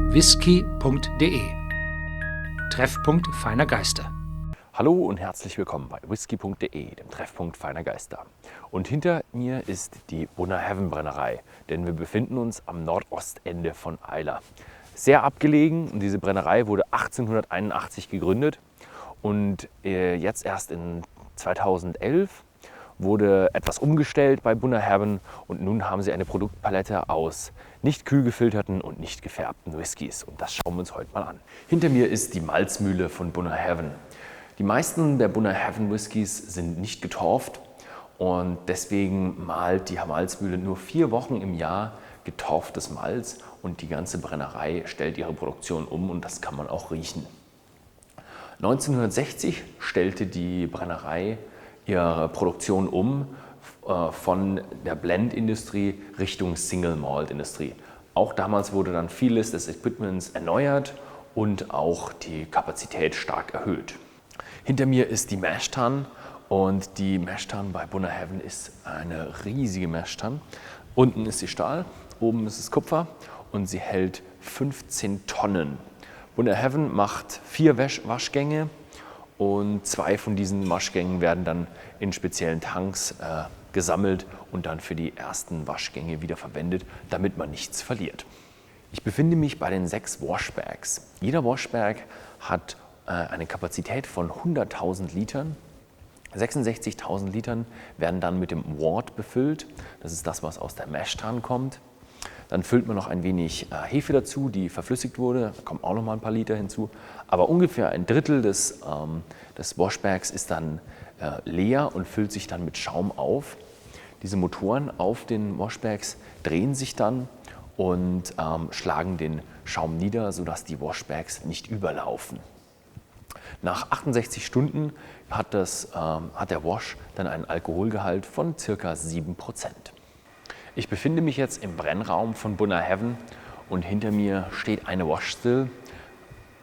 Whisky.de Treffpunkt feiner Geister. Hallo und herzlich willkommen bei Whisky.de, dem Treffpunkt feiner Geister. Und hinter mir ist die Bunnahabhain Brennerei, denn wir befinden uns am Nordostende von Islay. Sehr abgelegen, und diese Brennerei wurde 1881 gegründet und jetzt erst in 2011 wurde etwas umgestellt bei Bunnahabhain und nun haben sie eine Produktpalette aus nicht kühl gefilterten und nicht gefärbten Whiskys. Und das schauen wir uns heute mal an. Hinter mir ist die Malzmühle von Bunnahabhain. Die meisten der Bunnahabhain Whiskys sind nicht getorft und deswegen malt die Malzmühle nur 4 Wochen im Jahr getorftes Malz und die ganze Brennerei stellt ihre Produktion um und das kann man auch riechen. 1960 stellte die Brennerei ihre Produktion um von der Blendindustrie Richtung Single Malt Industrie. Auch damals wurde dann vieles des Equipments erneuert und auch die Kapazität stark erhöht. Hinter mir ist die Maischen und die Maischen bei Bunnahabhain ist eine riesige Maischen. Unten ist sie Stahl, oben ist es Kupfer und sie hält 15 Tonnen. Bunnahabhain macht 4 Waschgänge und 2 von diesen Waschgängen werden dann in speziellen Tanks gesammelt und dann für die ersten Waschgänge wieder verwendet, damit man nichts verliert. Ich befinde mich bei den 6 Washbags. Jeder Washbag hat eine Kapazität von 100.000 Litern. 66.000 Litern werden dann mit dem Wort befüllt. Das ist das, was aus der Maischen kommt. Dann füllt man noch ein wenig Hefe dazu, die verflüssigt wurde. Da kommen auch noch mal ein paar Liter hinzu. Aber ungefähr ein Drittel des Washbags ist dann leer und füllt sich dann mit Schaum auf. Diese Motoren auf den Washbags drehen sich dann und schlagen den Schaum nieder, sodass die Washbags nicht überlaufen. Nach 68 Stunden hat der Wash dann einen Alkoholgehalt von ca. 7%. Ich befinde mich jetzt im Brennraum von Bunnahabhain und hinter mir steht eine Washstill.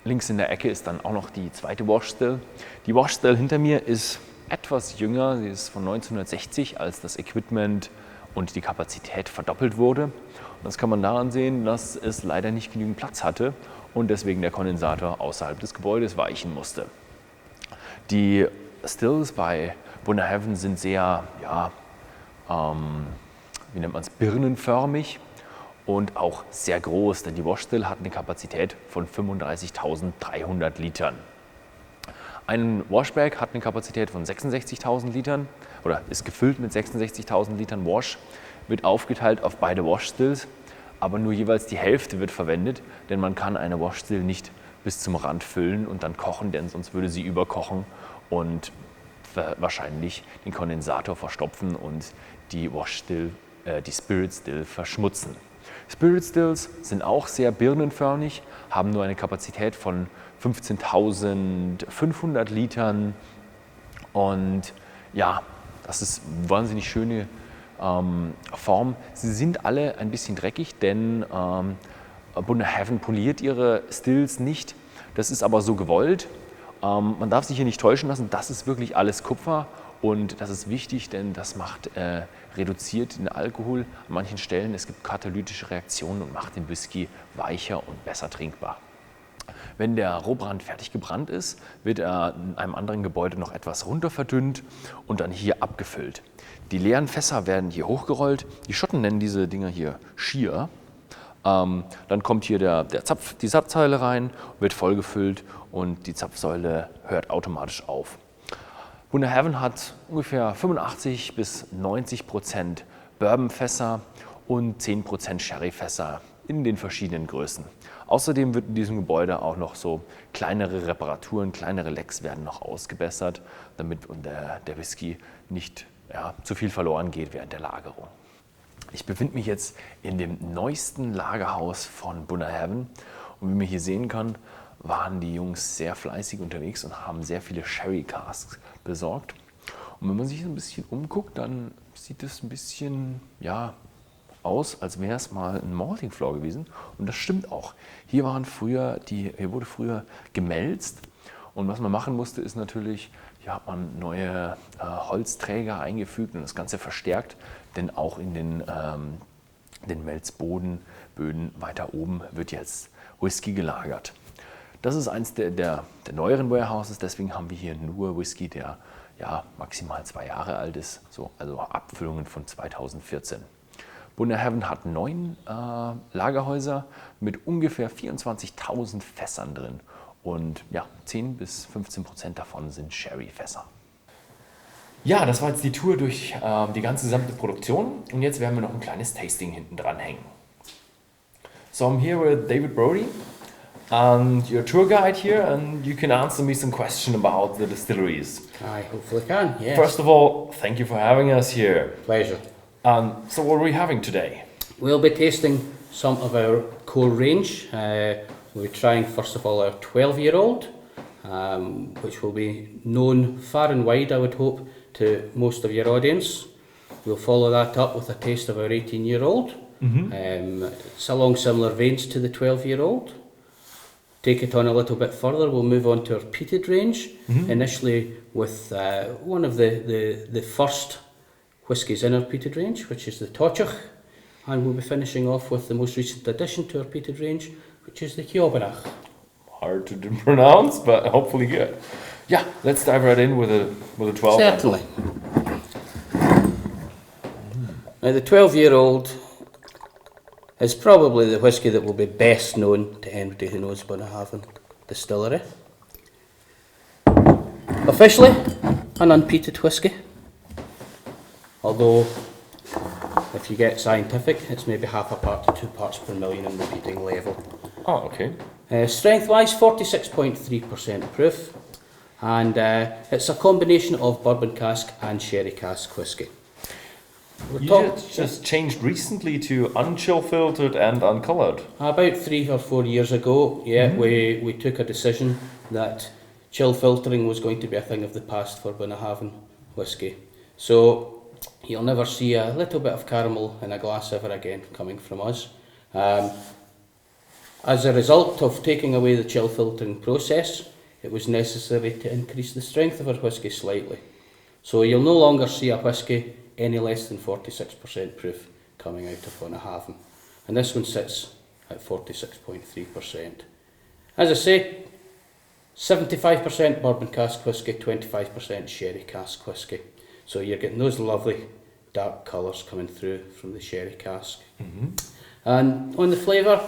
Links in der Ecke ist dann auch noch die zweite Washstill. Die Washstill hinter mir ist etwas jünger, sie ist von 1960, als das Equipment und die Kapazität verdoppelt wurde. Und das kann man daran sehen, dass es leider nicht genügend Platz hatte und deswegen der Kondensator außerhalb des Gebäudes weichen musste. Die Stills bei Bunnahabhain sind sehr, wie nennt man es, birnenförmig und auch sehr groß, denn die Washstill hat eine Kapazität von 35.300 Litern. Ein Washbag hat eine Kapazität von 66.000 Litern oder ist gefüllt mit 66.000 Litern Wash, wird aufgeteilt auf beide Washstills, aber nur jeweils die Hälfte wird verwendet, denn man kann eine Washstill nicht bis zum Rand füllen und dann kochen, denn sonst würde sie überkochen und wahrscheinlich den Kondensator verstopfen und die Spirit Still verschmutzen. Spirit Stills sind auch sehr birnenförmig, haben nur eine Kapazität von 15.500 Litern und ja, das ist eine wahnsinnig schöne Form. Sie sind alle ein bisschen dreckig, denn Bunnahabhain poliert ihre Stills nicht. Das ist aber so gewollt. Man darf sich hier nicht täuschen lassen, das ist wirklich alles Kupfer. Und das ist wichtig, denn das reduziert den Alkohol an manchen Stellen. Es gibt katalytische Reaktionen und macht den Whisky weicher und besser trinkbar. Wenn der Rohbrand fertig gebrannt ist, wird er in einem anderen Gebäude noch etwas runter verdünnt und dann hier abgefüllt. Die leeren Fässer werden hier hochgerollt. Die Schotten nennen diese Dinger hier Schier. Dann kommt hier die Zapfsäule rein, wird vollgefüllt und die Zapfsäule hört automatisch auf. Bunnahabhain hat ungefähr 85 bis 90% Bourbonfässer und 10% Sherryfässer in den verschiedenen Größen. Außerdem wird in diesem Gebäude auch noch so kleinere Reparaturen, kleinere Lecks werden noch ausgebessert, damit der Whisky nicht zu viel verloren geht während der Lagerung. Ich befinde mich jetzt in dem neuesten Lagerhaus von Bunnahabhain und wie man hier sehen kann, waren die Jungs sehr fleißig unterwegs und haben sehr viele Sherry Casks besorgt. Und wenn man sich ein bisschen umguckt, dann sieht es ein bisschen aus, als wäre es mal ein Malting Floor gewesen. Und das stimmt auch. Hier wurde früher gemälzt. Und was man machen musste, ist natürlich, hier hat man neue Holzträger eingefügt und das Ganze verstärkt. Denn auch in den den Melzböden weiter oben wird jetzt Whisky gelagert. Das ist eins der neueren Warehouses, deswegen haben wir hier nur Whisky, der ja, maximal 2 Jahre alt ist, also Abfüllungen von 2014. Bunnahabhain hat 9 Lagerhäuser mit ungefähr 24.000 Fässern drin und ja, 10-15% davon sind Sherry-Fässer. Ja, das war jetzt die Tour durch die ganze gesamte Produktion und jetzt werden wir noch ein kleines Tasting hinten dran hängen. So I'm here with David Brody and your tour guide here, and you can answer me some questions about the distilleries. I hopefully can, yes. First of all, thank you for having us here. Pleasure. So what are we having today? We'll be tasting some of our core range. We're trying first of all our 12-year-old, which will be known far and wide, I would hope, to most of your audience. We'll follow that up with a taste of our 18-year-old. It's along similar veins to the 12-year-old. Take it on a little bit further, we'll move on to our peated range, initially with one of the first whiskies in our peated range, which is the Tochach, and we'll be finishing off with the most recent addition to our peated range, which is the Kiobanach. Hard to pronounce, but hopefully good. Yeah, let's dive right in with a 12. Certainly. Now the 12-year-old is probably the whisky that will be best known to anybody who knows Bunnahabhain Distillery. Officially, an unpeated whisky, although if you get scientific, it's maybe 1/2 part to 2 parts per million in the peating level. Oh, okay. Strength-wise, 46.3% proof, and it's a combination of bourbon cask and sherry cask whisky. You just changed recently to unchill filtered and uncoloured. About 3 or 4 years ago, we took a decision that chill filtering was going to be a thing of the past for Bunnahabhain whisky. So you'll never see a little bit of caramel in a glass ever again coming from us. As a result of taking away the chill filtering process, it was necessary to increase the strength of our whisky slightly. So you'll no longer see a whisky any less than 46% proof coming out of Bunnahabhain. And this one sits at 46.3%. As I say, 75% bourbon cask whisky, 25% sherry cask whisky. So you're getting those lovely dark colours coming through from the sherry cask. And on the flavour,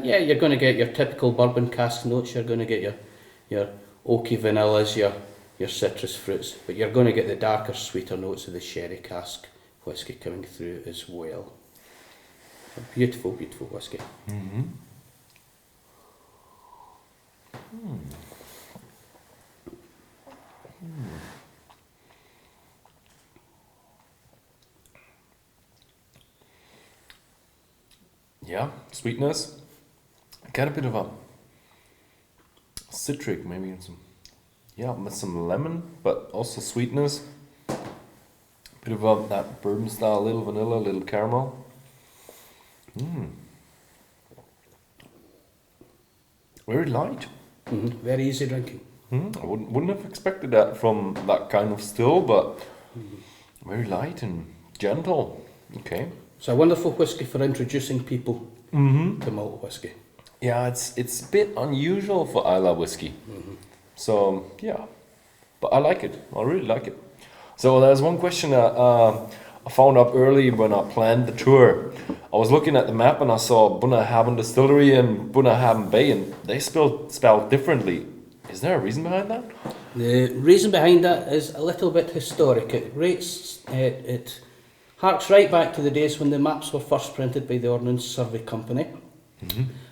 you're going to get your typical bourbon cask notes. You're going to get your oaky vanillas, your citrus fruits, but you're going to get the darker, sweeter notes of the sherry cask whisky coming through as well. A beautiful, beautiful whisky. Yeah, sweetness. Got a bit of a citric, maybe with some lemon, but also sweetness. Bit of that bourbon style, a little vanilla, a little caramel. Very light. Very easy drinking. I wouldn't have expected that from that kind of still, but very light and gentle. Okay. It's a wonderful whisky for introducing people to malt whisky. Yeah, it's a bit unusual for Islay whiskey. So yeah, but I like it. I really like it. So there's one question that I found up early when I planned the tour. I was looking at the map and I saw Bunnahabhain Distillery and Bunnahabhain Bay, and they spelled differently. Is there a reason behind that? The reason behind that is a little bit historic. It harks right back to the days when the maps were first printed by the Ordnance Survey Company,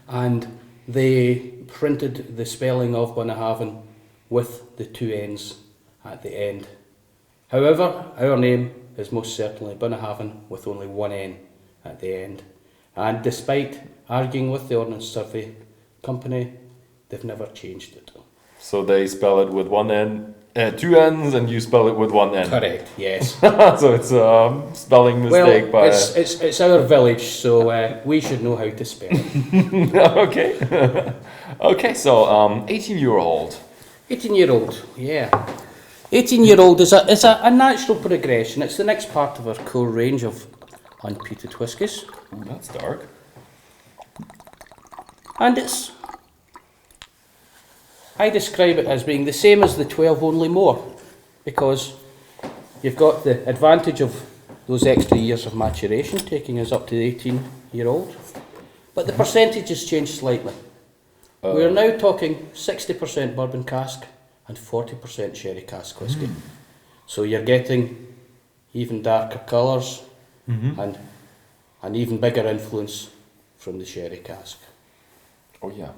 and they printed the spelling of Bunnahabhain with the 2 N's at the end. However, our name is most certainly Bunnahabhain with only 1 N at the end. And despite arguing with the Ordnance Survey Company, they've never changed it. So they spell it with 1 N, 2 N's, and you spell it with 1 N. Correct, yes. So it's a spelling mistake. Well, it's our village, so we should know how to spell it. Okay. Okay, so 18-year-old. 18-year-old, yeah. 18-year-old is a natural progression. It's the next part of our core range of unpeated whiskies. Ooh, that's dark. And I describe it as being the same as the 12, only more, because you've got the advantage of those extra years of maturation, taking us up to the 18-year-old. But the percentages change slightly. We're now talking 60% bourbon cask and 40% sherry cask whisky. So you're getting even darker colours and an even bigger influence from the sherry cask. Oh yeah.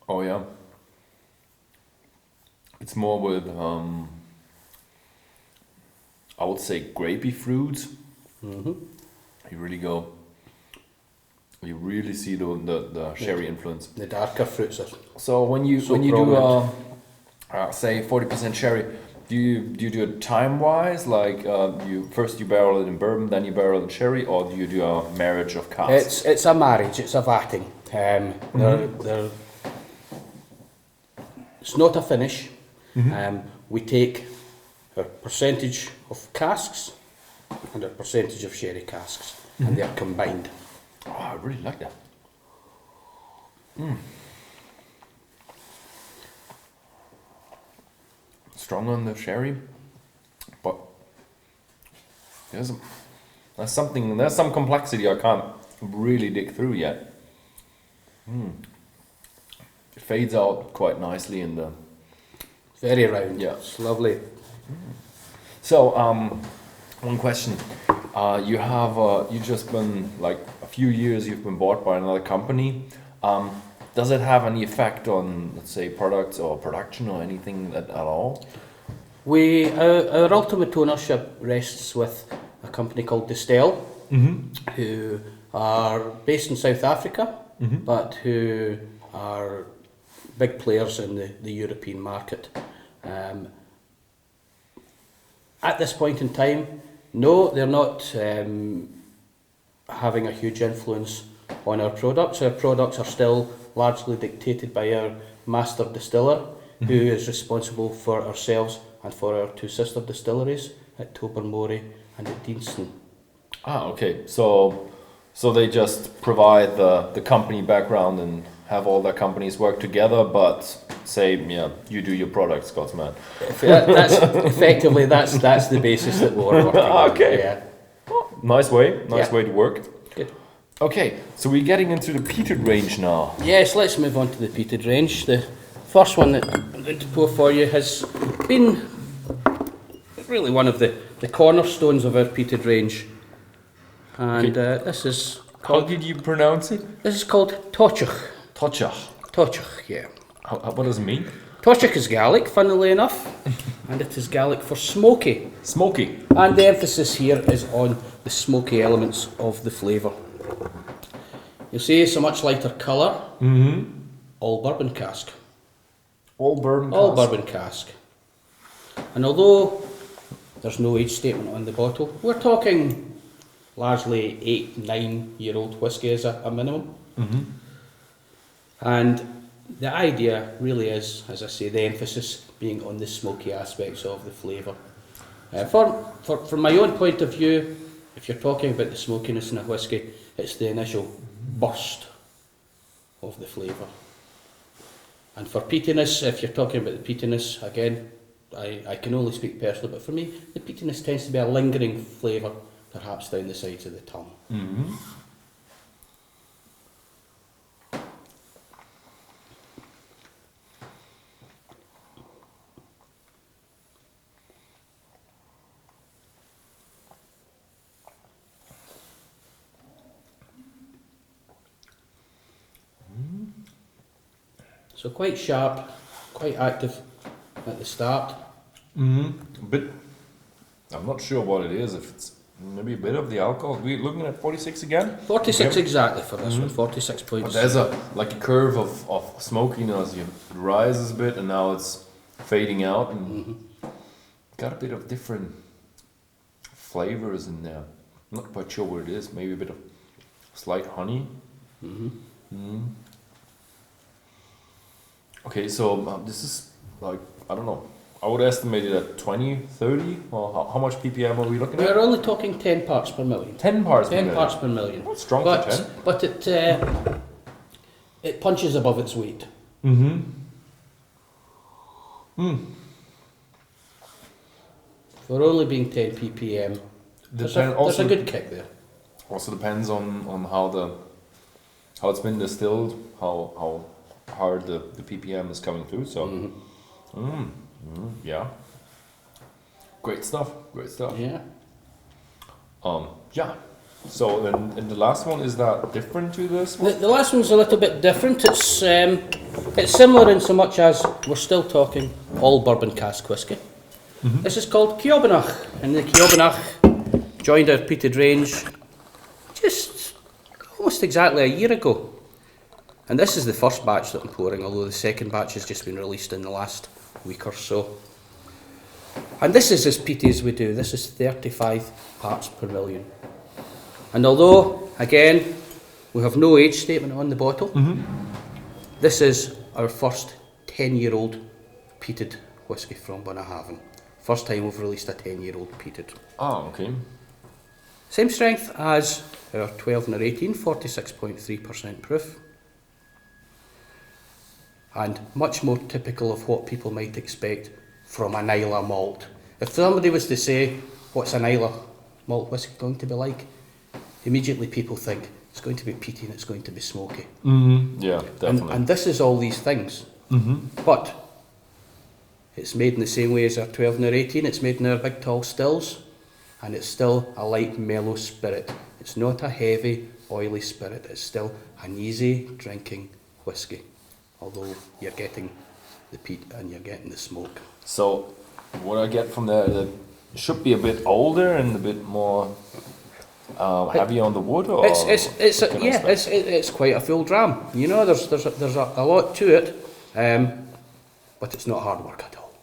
Oh yeah. It's more with I would say grapey fruits. You really see the sherry influence. The darker fruits are So when you prominent. do say 40% sherry, do you do it time wise, like you barrel it in bourbon, then you barrel it in sherry, or do you do a marriage of casks? It's a marriage, it's a vatting. It's not a finish. We take our percentage of casks and our percentage of sherry casks, and they're combined. Oh, I really like that. Strong on the sherry, but there's some complexity I can't really dig through yet. It fades out quite nicely in the. Very round. Yeah. It's lovely. So, one question. You just been, like, a few years you've been bought by another company. Does it have any effect on, let's say, products or production or anything at all? Our ultimate ownership rests with a company called Destillation, who are based in South Africa, but who are big players in the European market. At this point in time, no, they're not having a huge influence on our products. Our products are still largely dictated by our master distiller, who is responsible for ourselves and for our two sister distilleries at Tobermory and at Deanston. Ah, okay. So they just provide the company background and have all their companies work together, but say, you do your product, Scotsman. That's effectively that's the basis that we're working on. Okay. Yeah. Nice way to work. Good. Okay, so we're getting into the peated range now. Yes, let's move on to the peated range. The first one that I'm going to pour for you has been really one of the cornerstones of our peated range. And this is How did you pronounce it? This is called Tochach. Tochach. Tochach, yeah. What does it mean? Tochach is Gaelic, funnily enough, and it is Gaelic for smoky. Smoky. And the emphasis here is on the smoky elements of the flavour. You'll see it's a much lighter colour. All bourbon cask. All bourbon cask. All bourbon cask. And although there's no age statement on the bottle, we're talking largely 8-9-year-old whisky as a minimum. And the idea really is, as I say, the emphasis being on the smoky aspects of the flavour. From my own point of view, if you're talking about the smokiness in a whisky, it's the initial burst of the flavour. And for peatiness, if you're talking about the peatiness, again, I can only speak personally, but for me, the peatiness tends to be a lingering flavour, perhaps down the sides of the tongue. So quite sharp, quite active at the start. But I'm not sure what it is. If it's maybe a bit of the alcohol. We're looking at 46 again. 46 exactly for this one. 46 But points. there's a curve of smokiness. It rises a bit and now it's fading out and got a bit of different flavors in there. I'm not quite sure what it is. Maybe a bit of It's like honey. Okay, so this is like, I don't know, I would estimate it at 20, 30. Well, how much ppm are we looking at? We're only talking 10 parts per million. 10 parts per 10 million. parts per million. That's strong but, for 10. But it punches above its weight. For only being 10 ppm, there's a good kick there. Also depends on how it's been distilled, how hard the ppm is coming through. So, yeah, great stuff. Yeah. Yeah. So, and the last one, is that different to this one? The last one's a little bit different. It's similar in so much as we're still talking all bourbon cask whisky. This is called Keobanach, and the Keobanach joined our peated range just almost exactly a year ago. And this is the first batch that I'm pouring, although the second batch has just been released in the last week or so. And this is as peaty as we do. This is 35 parts per million. And although, again, we have no age statement on the bottle, this is our first 10-year-old peated whisky from Bunnahabhain. First time we've released a 10-year-old peated. Oh, okay. Same strength as our 12 and our 18, 46.3% proof. And much more typical of what people might expect from an Islay malt. If somebody was to say, what's an Islay malt whisky going to be like? Immediately people think, it's going to be peaty and it's going to be smoky. Yeah, definitely. And this is all these things. But it's made in the same way as our 12 and our 18. It's made in our big tall stills, and it's still a light mellow spirit. It's not a heavy oily spirit. It's still an easy drinking whisky, although you're getting the peat and you're getting the smoke. So what I get from that, it should be a bit older and a bit more heavy on the wood, or It's quite a full dram. You know, there's a lot to it, but it's not hard work at all.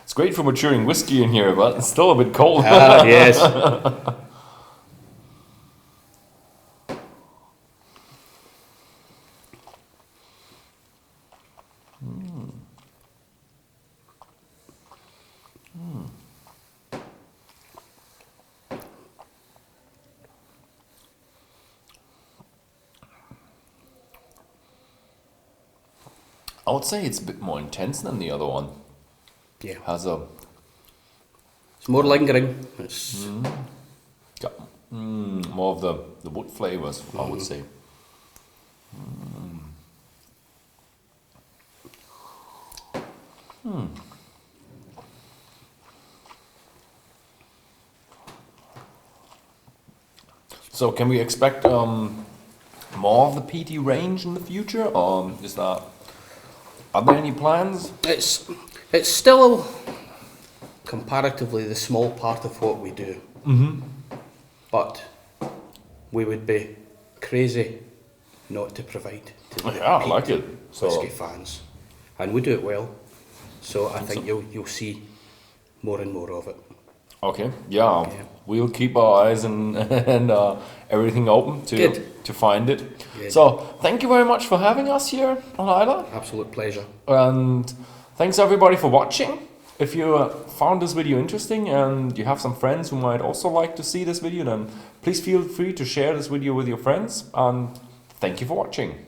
It's great for maturing whiskey in here, but it's still a bit cold. Yes. I would say it's a bit more intense than the other one. Yeah. It's more lingering. It's got more of the wood flavors, I would say. So can we expect more of the peaty range in the future, or are there any plans? It's still comparatively the small part of what we do. But we would be crazy not to provide to the I like it. whisky fans, and we do it well. So I think you'll see more and more of it. Okay, yeah. We'll keep our eyes and everything open to find it. Good. So thank you very much for having us here on Islay. Absolute pleasure. And thanks everybody for watching. If you found this video interesting and you have some friends who might also like to see this video, then please feel free to share this video with your friends, and thank you for watching.